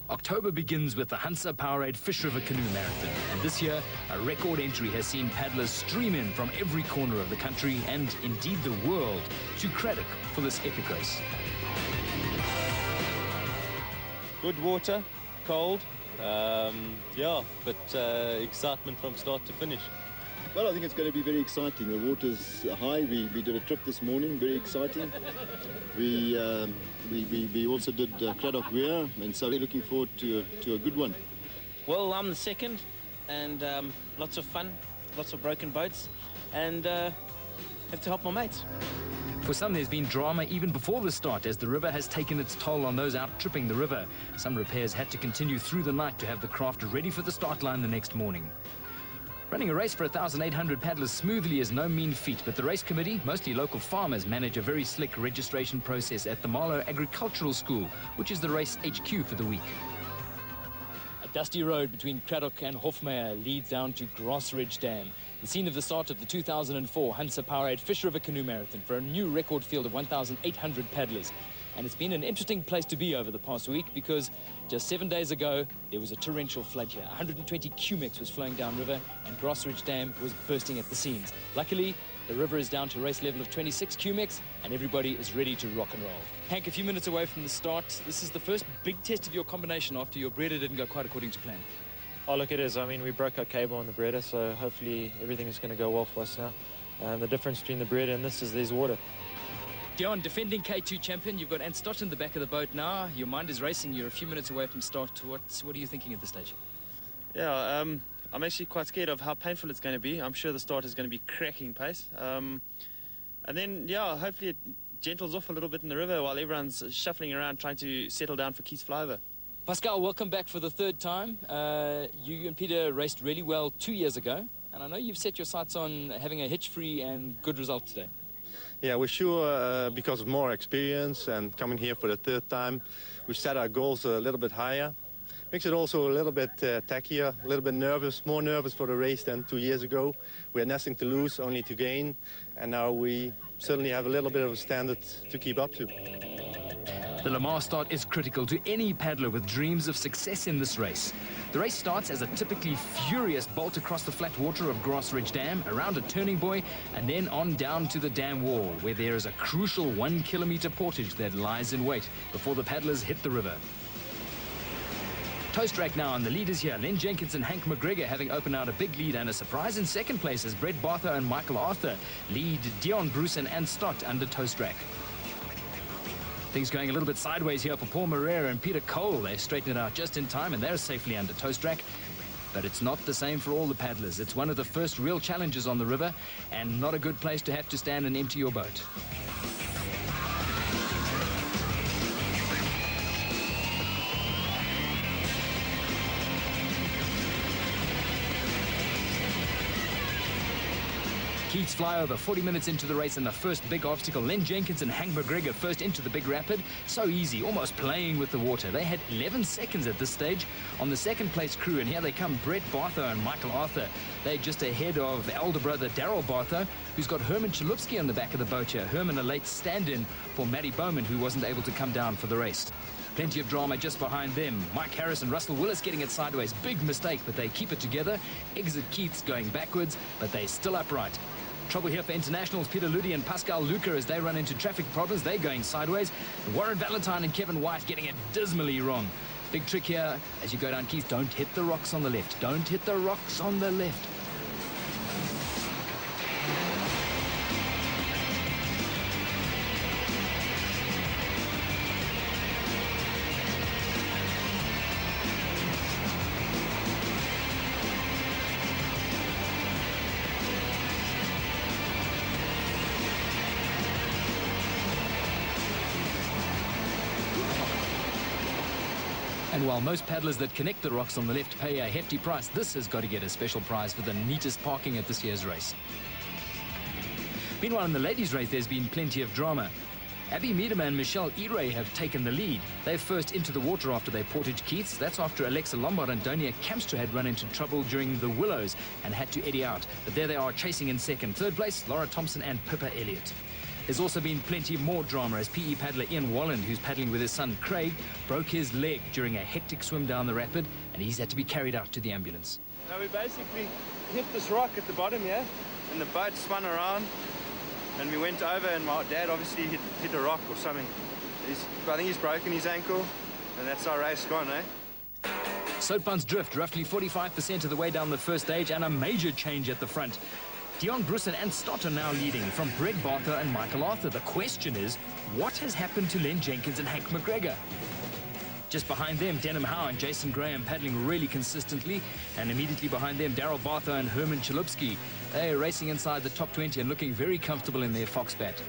October begins with the Hansa Powerade Fish River Canoe Marathon, and this year a record entry has seen paddlers stream in from every corner of the country and indeed the world to Craddock for this epic race. Good water, cold, but excitement from start to finish. Well, I think it's going to be very exciting. The water's high. We did a trip this morning, very exciting. We also did Craddock weir, and so we're looking forward to a good one. Well, I'm the second, and lots of fun, lots of broken boats, and have to help my mates. For some, there's been drama even before the start, as the river has taken its toll on those out tripping the river. Some repairs had to continue through the night to have the craft ready for the start line the next morning. Running a race for 1,800 paddlers smoothly is no mean feat, but the race committee, mostly local farmers, manage a very slick registration process at the Marlow Agricultural School, which is the race HQ for the week. A dusty road between Craddock and Hofmeyer leads down to Grass Ridge Dam, the scene of the start of the 2004 Hansa Powerade Fish River Canoe Marathon for a new record field of 1,800 paddlers. And it's been an interesting place to be over the past week because just 7 days ago, there was a torrential flood here. 120 cumex was flowing downriver and Grass Ridge Dam was bursting at the seams. Luckily, the river is down to race level of 26 cumex and everybody is ready to rock and roll. Hank, a few minutes away from the start, this is the first big test of your combination after your breeder didn't go quite according to plan. Oh, look, it is. I mean, we broke our cable on the breeder, so hopefully everything is going to go well for us now. And the difference between the breeder and this is there's water. Dion, defending K2 champion, you've got Ant Stott in the back of the boat now. Your mind is racing. You're a few minutes away from start. What are you thinking at this stage? Yeah, I'm actually quite scared of how painful it's going to be. I'm sure the start is going to be cracking pace. And then, yeah, hopefully it gentles off a little bit in the river while everyone's shuffling around trying to settle down for Keith's flyover. Pascal, welcome back for the third time. You and Peter raced really well 2 years ago, and I know you've set your sights on having a hitch-free and good result today. Yeah, we're sure because of more experience and coming here for the third time, we set our goals a little bit higher. Makes it also a little bit tackier, a little bit nervous, more nervous for the race than 2 years ago. We had nothing to lose, only to gain, and now we certainly have a little bit of a standard to keep up to. The Lamar start is critical to any paddler with dreams of success in this race. The race starts as a typically furious bolt across the flat water of Grass Ridge Dam, around a turning buoy, and then on down to the dam wall, where there is a crucial 1 kilometer portage that lies in wait before the paddlers hit the river. Toast rack now, and the leaders here, Len Jenkins and Hank McGregor, having opened out a big lead, and a surprise in second place as Brett Bartha and Michael Arthur lead Dion Bruce and Ant Stott under toast rack. Things going a little bit sideways here for Paul Moreira and Peter Cole. They straighten it out just in time and they're safely under toast rack. But it's not the same for all the paddlers. It's one of the first real challenges on the river and not a good place to have to stand and empty your boat. Keith's flyover 40 minutes into the race, and the first big obstacle. Len Jenkins and Hank McGregor first into the big rapid. So easy, almost playing with the water. They had 11 seconds at this stage on the second place crew, and here they come, Brett Bartha and Michael Arthur. They're just ahead of elder brother Daryl Bartha, who's got Herman Chalupsky on the back of the boat here. Herman, a late stand-in for Matty Bowman, who wasn't able to come down for the race. Plenty of drama just behind them. Mike Harris and Russell Willis getting it sideways. Big mistake, but they keep it together. Exit Keith's going backwards, but they're still upright. Trouble here for internationals, Peter Ludi and Pascal Luca, as they run into traffic problems. They're going sideways. Warren Valentine and Kevin White getting it dismally wrong. Big trick here, as you go down Keith, don't hit the rocks on the left. Don't hit the rocks on the left. And while most paddlers that connect the rocks on the left pay a hefty price, this has got to get a special prize for the neatest parking at this year's race. Meanwhile, in the ladies' race, there's been plenty of drama. Abby Miedema and Michelle Ere have taken the lead. They're first into the water after they portage Keiths. That's after Alexa Lombard and Donia Kamstra had run into trouble during the Willows and had to eddy out. But there they are, chasing in second. Third place, Laura Thompson and Pippa Elliott. There's also been plenty more drama as PE paddler Ian Walland, who's paddling with his son Craig, broke his leg during a hectic swim down the rapid, and he's had to be carried out to the ambulance. Now we basically hit this rock at the bottom here, and the boat spun around, and we went over, and my dad obviously hit a rock or something. I think he's broken his ankle, and that's our race gone, eh? Soapbound's drift roughly 45% of the way down the first stage, and a major change at the front. Dion Bruce and Ant Stott are now leading from Brett Barther and Michael Arthur. The question is, what has happened to Len Jenkins and Hank McGregor? Just behind them, Denham Howe and Jason Graham paddling really consistently, and immediately behind them, Daryl Barther and Herman Chalupsky. They are racing inside the top 20 and looking very comfortable in their Foxbat.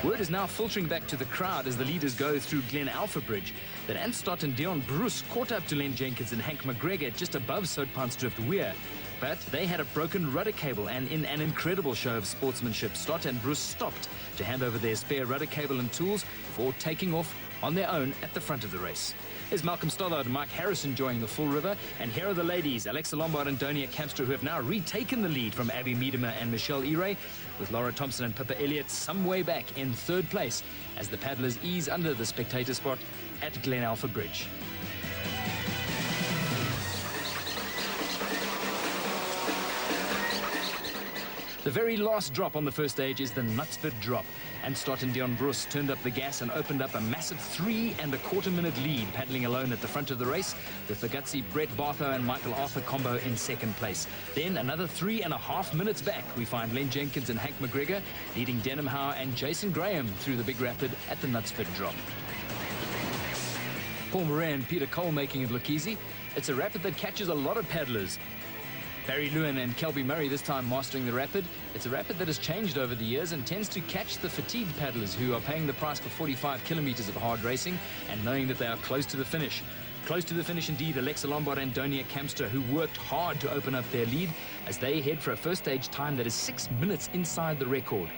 Word is now filtering back to the crowd as the leaders go through Glen Alpha Bridge that Ant Stott and Dion Bruce caught up to Len Jenkins and Hank McGregor just above Soapbound's Drift Weir. But they had a broken rudder cable, and in an incredible show of sportsmanship, Stott and Bruce stopped to hand over their spare rudder cable and tools before taking off on their own at the front of the race. There's Malcolm Stoddard and Mike Harris enjoying the full river, and here are the ladies, Alexa Lombard and Donia Kamstra, who have now retaken the lead from Abby Miedemer and Michelle Ire, with Laura Thompson and Pippa Elliott some way back in third place as the paddlers ease under the spectator spot at Glen Alpha Bridge. The very last drop on the first stage is the Knutsford drop, and Stott and Dion Bruce turned up the gas and opened up a massive 3.25 minute lead, paddling alone at the front of the race, with the gutsy Brett Barther and Michael Arthur combo in second place. Then another 3.5 minutes back, we find Len Jenkins and Hank McGregor leading Denham Howe and Jason Graham through the big rapid at the Knutsford drop. Paul Murray and Peter Cole making it look easy. It's a rapid that catches a lot of paddlers. Barry Lewin and Kelby Murray this time mastering the rapid. It's a rapid that has changed over the years and tends to catch the fatigued paddlers who are paying the price for 45 kilometers of hard racing and knowing that they are close to the finish. Close to the finish indeed, Alexa Lombard and Donia Kamstra, who worked hard to open up their lead as they head for a first stage time that is 6 minutes inside the record.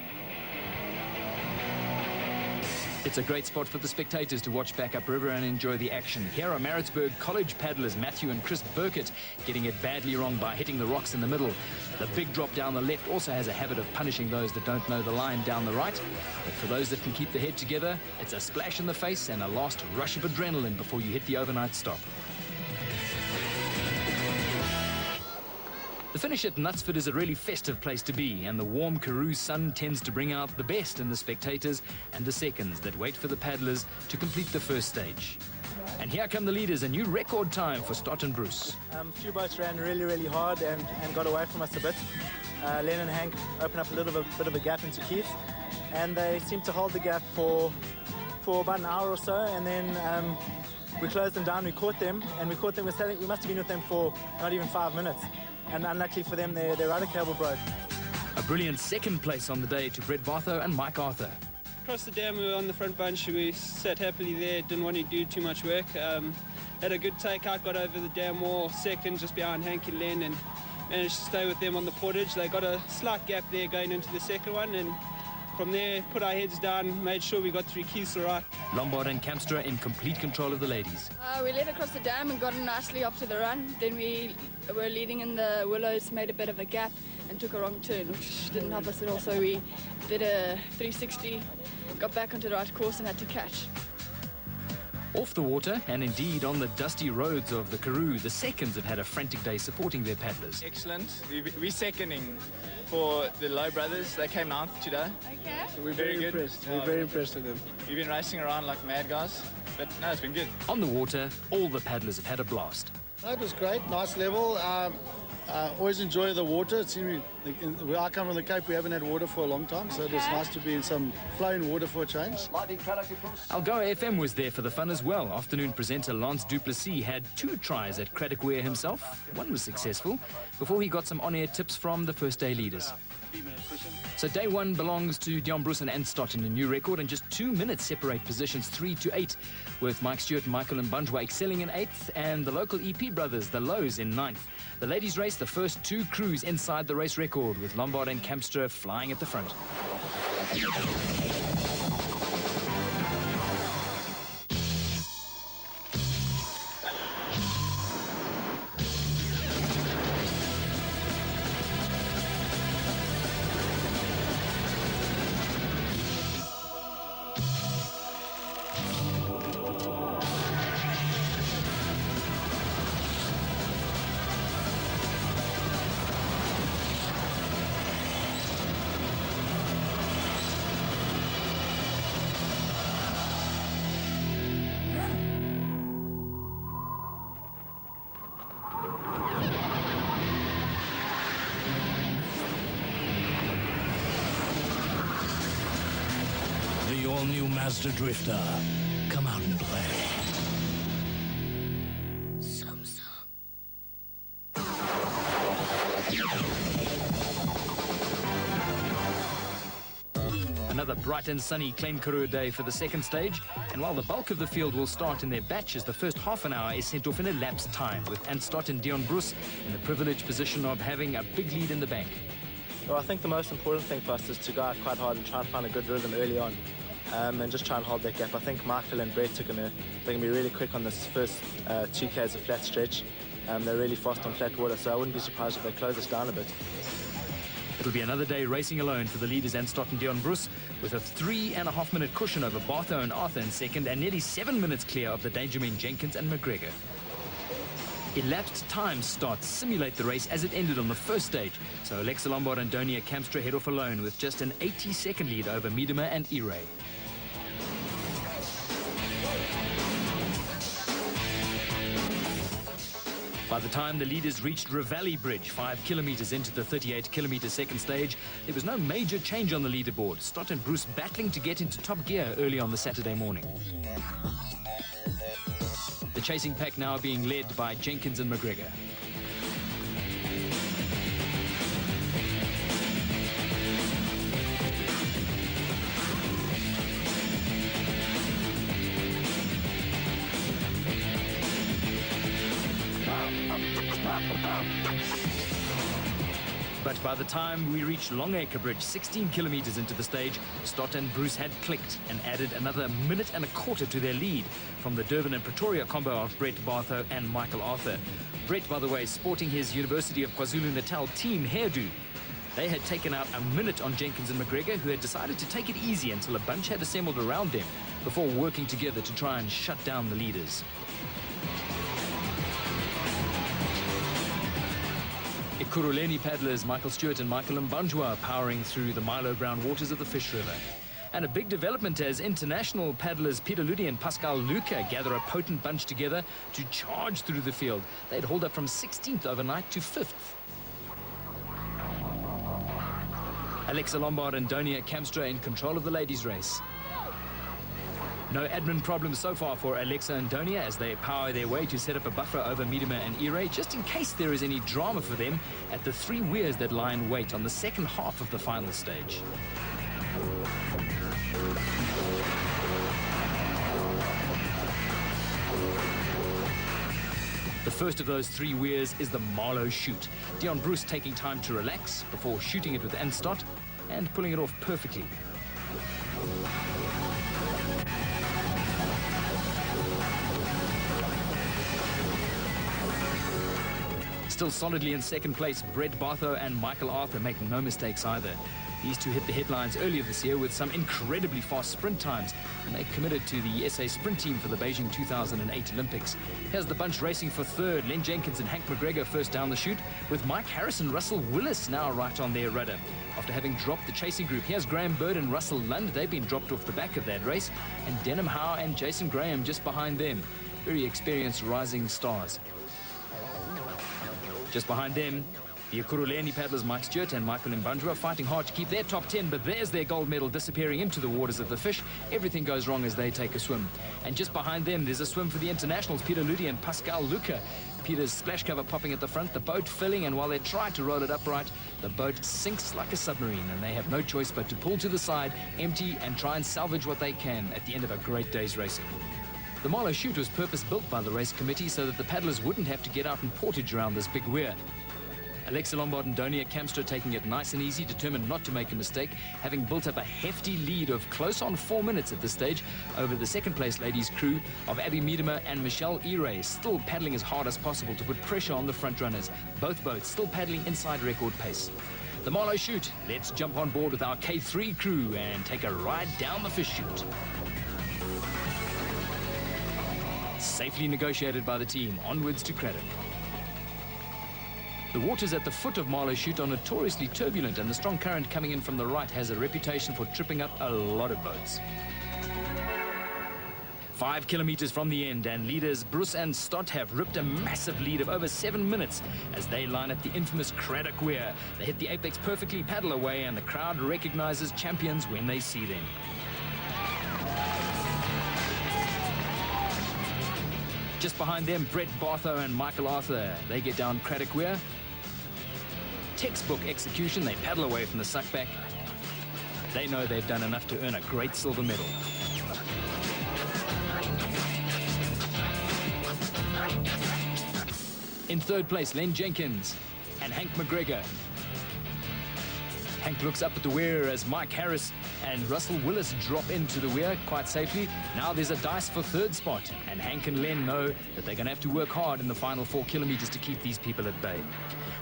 It's a great spot for the spectators to watch back upriver and enjoy the action. Here are Maritzburg College paddlers Matthew and Chris Burkett getting it badly wrong by hitting the rocks in the middle. The big drop down the left also has a habit of punishing those that don't know the line down the right. But for those that can keep the head together, it's a splash in the face and a last rush of adrenaline before you hit the overnight stop. The finish at Knutsford is a really festive place to be, and the warm Karoo sun tends to bring out the best in the spectators and the seconds that wait for the paddlers to complete the first stage. And here come the leaders, a new record time for Stott and Bruce. A few boats ran really hard and got away from us a bit. Len and Hank opened up a bit of a gap into Keith, and they seemed to hold the gap for about an hour or so, and then we closed them down. We caught them, we must have been with them for not even 5 minutes. And unluckily for them, their rudder cable broke. A brilliant second place on the day to Brett Barther and Mike Arthur. Across the dam, we were on the front bunch. We sat happily there, didn't want to do too much work. Had a good takeout, got over the dam wall second, just behind Hank and Len, and managed to stay with them on the portage. They got a slight gap there going into the second one, and from there, put our heads down, made sure we got through Keith's all right. Lombard and Kamstra in complete control of the ladies. We led across the dam and got nicely off to the run. Then we were leading in the willows, made a bit of a gap and took a wrong turn, which didn't help us at all. So we did a 360, got back onto the right course and had to catch. Off the water, and indeed on the dusty roads of the Karoo, the seconds have had a frantic day supporting their paddlers. Excellent. We're seconding for the Low Brothers. They came 9th today. Okay. So we're very impressed. We're very impressed with them. We've been racing around like mad guys, but no, it's been good. On the water, all the paddlers have had a blast. No, it was great, nice level. Always enjoy the water. Where I come from the Cape, we haven't had water for a long time, so it was nice to be in some flowing water for a change. Algoa FM was there for the fun as well. Afternoon presenter Lance Duplessis had 2 tries at Craddock weir himself. One was successful before he got some on-air tips from the first day leaders. So day 1 belongs to Dion Bruce and Ant Stott in a new record, and just 2 minutes separate positions 3 to 8, with Mike Stewart, Michael Mbandwa excelling in 8th, and the local EP brothers, the Lows, in 9th. The ladies race the first 2 crews inside the race record, with Lombard and Kamstra flying at the front. Master Drifter. Come out and play. Another bright and sunny Klein Karoo day for the second stage, and while the bulk of the field will start in their batches, the first half an hour is sent off in elapsed time, with Anstott and Dion Bruce in the privileged position of having a big lead in the bank. Well, I think the most important thing for us is to go out quite hard and try and find a good rhythm early on, and just try and hold that gap. I think Michael and Brett they're going to be really quick on this first 2Ks of flat stretch. They're really fast on flat water, so I wouldn't be surprised if they close us down a bit. It'll be another day racing alone for the leaders Anstott and Dion Bruce, with a 3.5 minute cushion over Bartho and Arthur in second, and nearly 7 minutes clear of the Dangermen Jenkins and McGregor. Elapsed time starts simulate the race as it ended on the first stage, so Alexa Lombard and Donia Kamstra head off alone with just an 80-second lead over Miedema and E-Ray. By the time the leaders reached Ravalli Bridge, 5 kilometers into the 38-kilometer second stage, there was no major change on the leaderboard. Stott and Bruce battling to get into top gear early on the Saturday morning. The chasing pack now being led by Jenkins and McGregor. But by the time we reached Longacre Bridge, 16 kilometers into the stage, Stott and Bruce had clicked and added another 1.25 minutes to their lead from the Durban and Pretoria combo of Brett Bartho and Michael Arthur. Brett, by the way, sporting his University of KwaZulu-Natal team hairdo. They had taken out a minute on Jenkins and McGregor, who had decided to take it easy until a bunch had assembled around them before working together to try and shut down the leaders. Ekurhuleni paddlers Michael Stewart and Michael Mbanjwa are powering through the Milo Brown waters of the Fish River. And a big development as international paddlers Peter Ludi and Pascal Luca gather a potent bunch together to charge through the field. They'd hold up from 16th overnight to 5th. Alexa Lombard and Donia Kamstra in control of the ladies' race. No admin problems so far for Alexa and Donia as they power their way to set up a buffer over Miedema and E-Ray, just in case there is any drama for them at the 3 weirs that lie in wait on the second half of the final stage. The first of those 3 weirs is the Marlow Shoot. Dion Bruce taking time to relax before shooting it with Anstott and pulling it off perfectly. Still solidly in second place, Brett Bartho and Michael Arthur make no mistakes either. These two hit the headlines earlier this year with some incredibly fast sprint times, and they committed to the SA sprint team for the Beijing 2008 Olympics. Here's the bunch racing for third, Len Jenkins and Hank McGregor first down the chute, with Mike Harris and Russell Willis now right on their rudder. After having dropped the chasing group, here's Graham Bird and Russell Lund. They've been dropped off the back of that race, and Denham Howe and Jason Graham just behind them. Very experienced rising stars. Just behind them, the Ekurhuleni paddlers Mike Stewart and Michael Mbanjwa fighting hard to keep their top 10, but there's their gold medal disappearing into the waters of the Fish. Everything goes wrong as they take a swim. And just behind them, there's a swim for the internationals, Peter Ludi and Pascal Luca. Peter's splash cover popping at the front, the boat filling, and while they try to roll it upright, the boat sinks like a submarine, and they have no choice but to pull to the side, empty, and try and salvage what they can at the end of a great day's racing. The Marlow Shoot was purpose-built by the race committee so that the paddlers wouldn't have to get out and portage around this big weir. Alexa Lombard and Donia Kamstra taking it nice and easy, determined not to make a mistake, having built up a hefty lead of close on 4 minutes at this stage over the second-place ladies' crew of Abby Miedema and Michelle E-Ray, still paddling as hard as possible to put pressure on the front runners. Both boats still paddling inside record pace. The Marlow Shoot, let's jump on board with our K3 crew and take a ride down the Fish Chute. Safely negotiated by the team, onwards to Craddock. The waters at the foot of Marlow Shoot are notoriously turbulent, and the strong current coming in from the right has a reputation for tripping up a lot of boats. 5 kilometers from the end, and leaders Bruce and Stott have ripped a massive lead of over 7 minutes as they line up the infamous Craddock weir. They hit the apex perfectly, paddle away, and the crowd recognizes champions when they see them. Just behind them, Brett Bartho and Michael Arthur. They get down Craddock Weir. Textbook execution. They paddle away from the suckback. They know they've done enough to earn a great silver medal. In third place, Len Jenkins and Hank McGregor. Hank looks up at the weir as Mike Harris and Russell Willis drop into the weir quite safely. Now there's a dice for third spot, and Hank and Len know that they're going to have to work hard in the final 4 kilometers to keep these people at bay.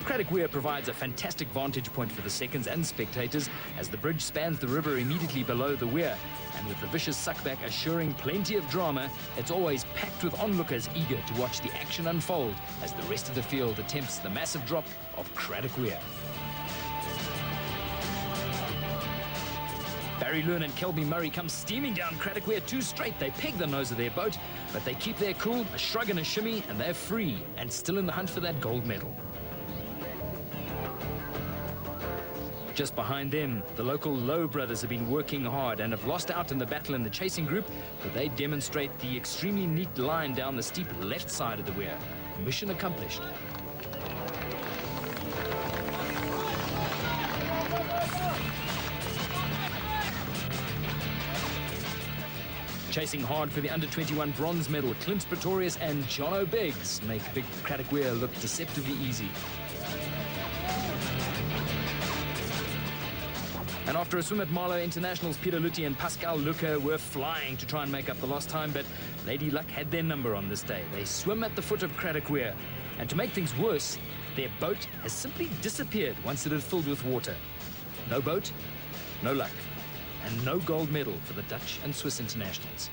Craddock Weir provides a fantastic vantage point for the seconds and spectators as the bridge spans the river immediately below the weir. And with the vicious suckback assuring plenty of drama, it's always packed with onlookers eager to watch the action unfold as the rest of the field attempts the massive drop of Craddock Weir. Barry Loon and Kelby Murray come steaming down Craddock Weir 2 straight. They peg the nose of their boat, but they keep their cool, a shrug and a shimmy, and they're free and still in the hunt for that gold medal. Just behind them, the local Lowe brothers have been working hard and have lost out in the battle in the chasing group, but they demonstrate the extremely neat line down the steep left side of the weir. Mission accomplished. Chasing hard for the under-21 bronze medal, Clint Pretorius and Jono Biggs make Big Craddock Weir look deceptively easy. And after a swim at Marlow Internationals, Peter Lutti and Pascal Luca were flying to try and make up the lost time, but Lady Luck had their number on this day. They swim at the foot of Craddock Weir, and to make things worse, their boat has simply disappeared once it had filled with water. No boat, no luck, and no gold medal for the Dutch and Swiss internationals.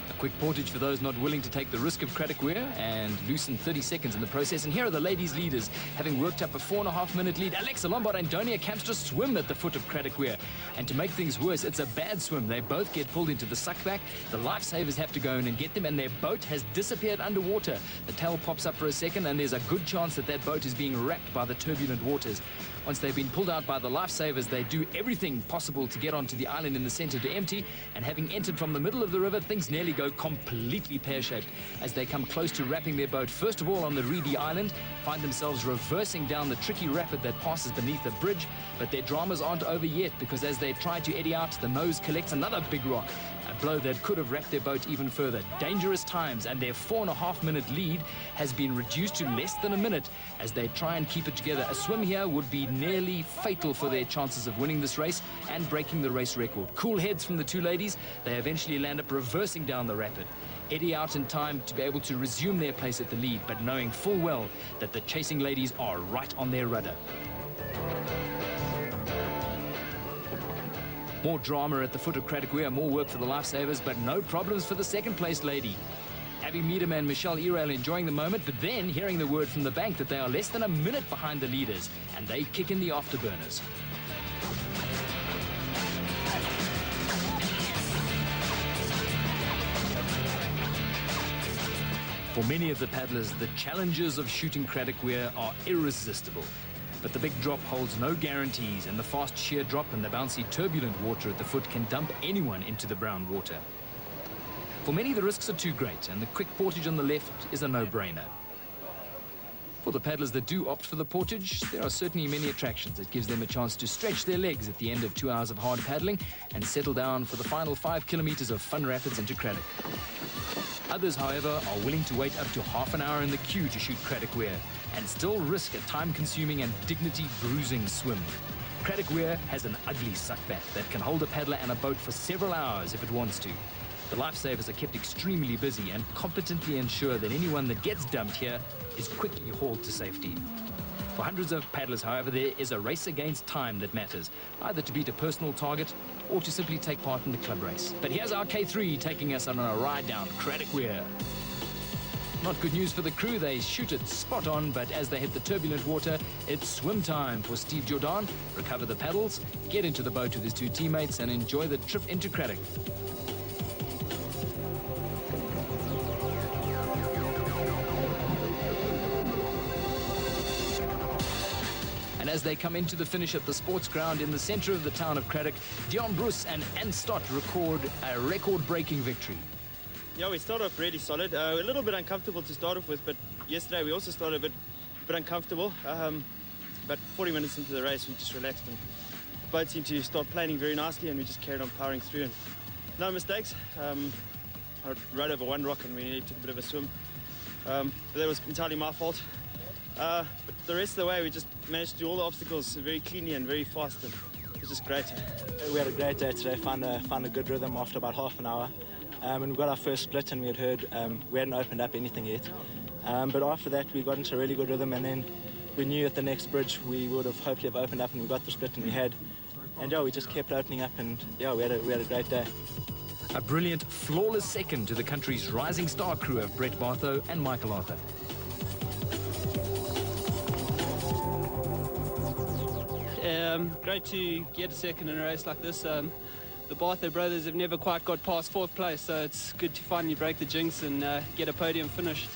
A quick portage for those not willing to take the risk of Craddock Weir and loosen 30 seconds in the process. And here are the ladies' leaders, having worked up a 4.5-minute lead. Alexa Lombard and Donia Campster swim at the foot of Craddock Weir. And to make things worse, it's a bad swim. They both get pulled into the suckback. The lifesavers have to go in and get them, and their boat has disappeared underwater. The tail pops up for a second, and there's a good chance that that boat is being wrecked by the turbulent waters. Once they've been pulled out by the lifesavers, they do everything possible to get onto the island in the center to empty, and having entered from the middle of the river, things nearly go completely pear-shaped as they come close to wrapping their boat first of all on the reedy island, find themselves reversing down the tricky rapid that passes beneath the bridge. But their dramas aren't over yet, because as they try to eddy out, the nose collects another big rock, a blow that could have wrecked their boat even further. Dangerous times, and their 4.5-minute lead has been reduced to less than a minute as they try and keep it together. A swim here would be nearly fatal for their chances of winning this race and breaking the race record. Cool heads from the two ladies, they eventually land up reversing down the rapid, eddy out in time to be able to resume their place at the lead, but knowing full well that the chasing ladies are right on their rudder. More drama at the foot of Craddock Weir, more work for the lifesavers, but no problems for the second-place lady. Abby Meadham and Michelle Erail enjoying the moment, but then hearing the word from the bank that they are less than a minute behind the leaders, and they kick in the afterburners. For many of the paddlers, the challenges of shooting Craddock Weir are irresistible. But the big drop holds no guarantees, and the fast sheer drop and the bouncy turbulent water at the foot can dump anyone into the brown water. For many, the risks are too great, and the quick portage on the left is a no-brainer. For the paddlers that do opt for the portage, there are certainly many attractions. It gives them a chance to stretch their legs at the end of 2 hours of hard paddling and settle down for the final 5 kilometers of fun rapids into Craddock. Others, however, are willing to wait up to half an hour in the queue to shoot Craddock Weir and still risk a time-consuming and dignity-bruising swim. Craddock Weir has an ugly suckback that can hold a paddler and a boat for several hours if it wants to. The lifesavers are kept extremely busy and competently ensure that anyone that gets dumped here is quickly hauled to safety. For hundreds of paddlers, however, there is a race against time that matters, either to beat a personal target or to simply take part in the club race. But here's our K3 taking us on a ride down Craddock Weir. Not good news for the crew. They shoot it spot on, but as they hit the turbulent water, it's swim time for Steve Jordan. Recover the paddles, get into the boat with his two teammates, and enjoy the trip into Craddock. And as they come into the finish at the sports ground in the center of the town of Craddock, Dion Bruce and Ann Stott record a record-breaking victory. Yeah, we started off really solid. A little bit uncomfortable to start off with, but yesterday we also started a bit uncomfortable. But 40 minutes into the race, we just relaxed and the boat seemed to start planing very nicely, and we just carried on powering through. And no mistakes. I rode over one rock and we nearly took a bit of a swim. But that was entirely my fault. But the rest of the way, we just managed to do all the obstacles very cleanly and very fast, and it was just great. We had a great day today, found a good rhythm after about half an hour. And we got our first split, and we had heard we hadn't opened up anything yet. But after that, we got into a really good rhythm, and then we knew at the next bridge we would have hopefully have opened up, and we got the split, and we had. And yeah, we just kept opening up, and yeah, we had a great day. A brilliant, flawless second to the country's rising star crew of Brett Bartho and Michael Arthur. Great to get a second in a race like this. The Bartho brothers have never quite got past fourth place, so it's good to finally break the jinx and get a podium finish.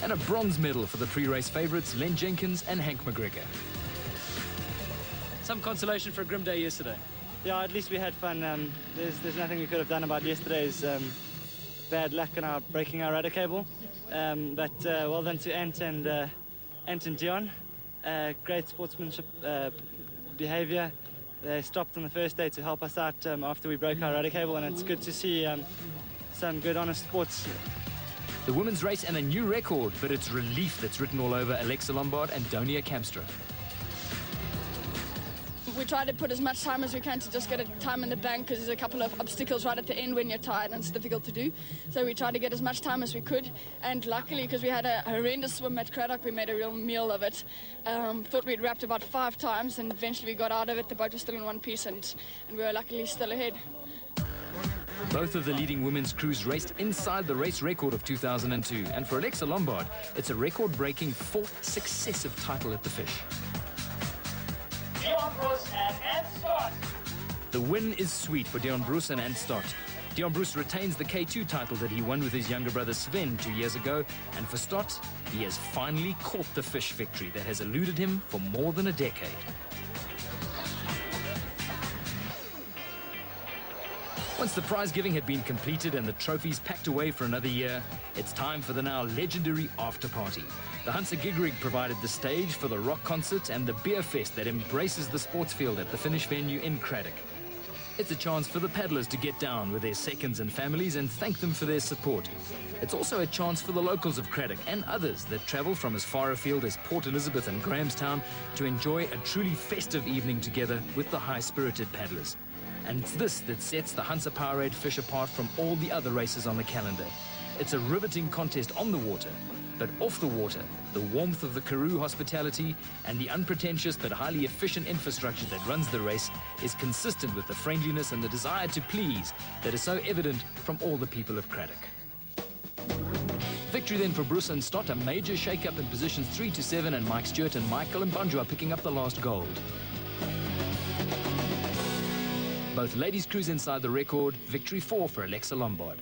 And a bronze medal for the pre-race favourites Len Jenkins and Hank McGregor. Some consolation for a grim day yesterday. Yeah, at least we had fun. There's nothing we could have done about yesterday's bad luck in breaking our rudder cable. But well done to Ant and Dion. Great sportsmanship behaviour. They stopped on the first day to help us out after we broke our rudder cable, and it's good to see some good, honest sports. The women's race and a new record, but it's relief that's written all over Alexa Lombard and Donia Kamstra. We try to put as much time as we can to just get a time in the bank, because there's a couple of obstacles right at the end when you're tired and it's difficult to do. So we try to get as much time as we could, and luckily, because we had a horrendous swim at Craddock, we made a real meal of it. Thought we'd wrapped about 5 times, and eventually we got out of it. The boat was still in one piece, and we were luckily still ahead. Both of the leading women's crews raced inside the race record of 2002, and for Alexa Lombard, it's a record-breaking 4th successive title at the Fish. The win is sweet for Dion Bruce and Ant Stott. Dion Bruce retains the K2 title that he won with his younger brother Sven 2 years ago, and for Stott, he has finally caught the Fish victory that has eluded him for more than a decade. Once the prize giving had been completed and the trophies packed away for another year, it's time for the now legendary after party. The Hansa Gig Rig provided the stage for the rock concert and the beer fest that embraces the sports field at the Finnish venue in Craddock. It's a chance for the paddlers to get down with their seconds and families and thank them for their support. It's also a chance for the locals of Craddock and others that travel from as far afield as Port Elizabeth and Grahamstown to enjoy a truly festive evening together with the high-spirited paddlers. And it's this that sets the Hansa Powerade Fish apart from all the other races on the calendar. It's a riveting contest on the water, but off the water, the warmth of the Canoe hospitality and the unpretentious but highly efficient infrastructure that runs the race is consistent with the friendliness and the desire to please that is so evident from all the people of Craddock. Victory then for Bruce and Stott, a major shake-up in positions 3 to 7, and Mike Stewart and Michael Mbanjwa picking up the last gold. Both ladies cruise inside the record, victory 4 for Alexa Lombard.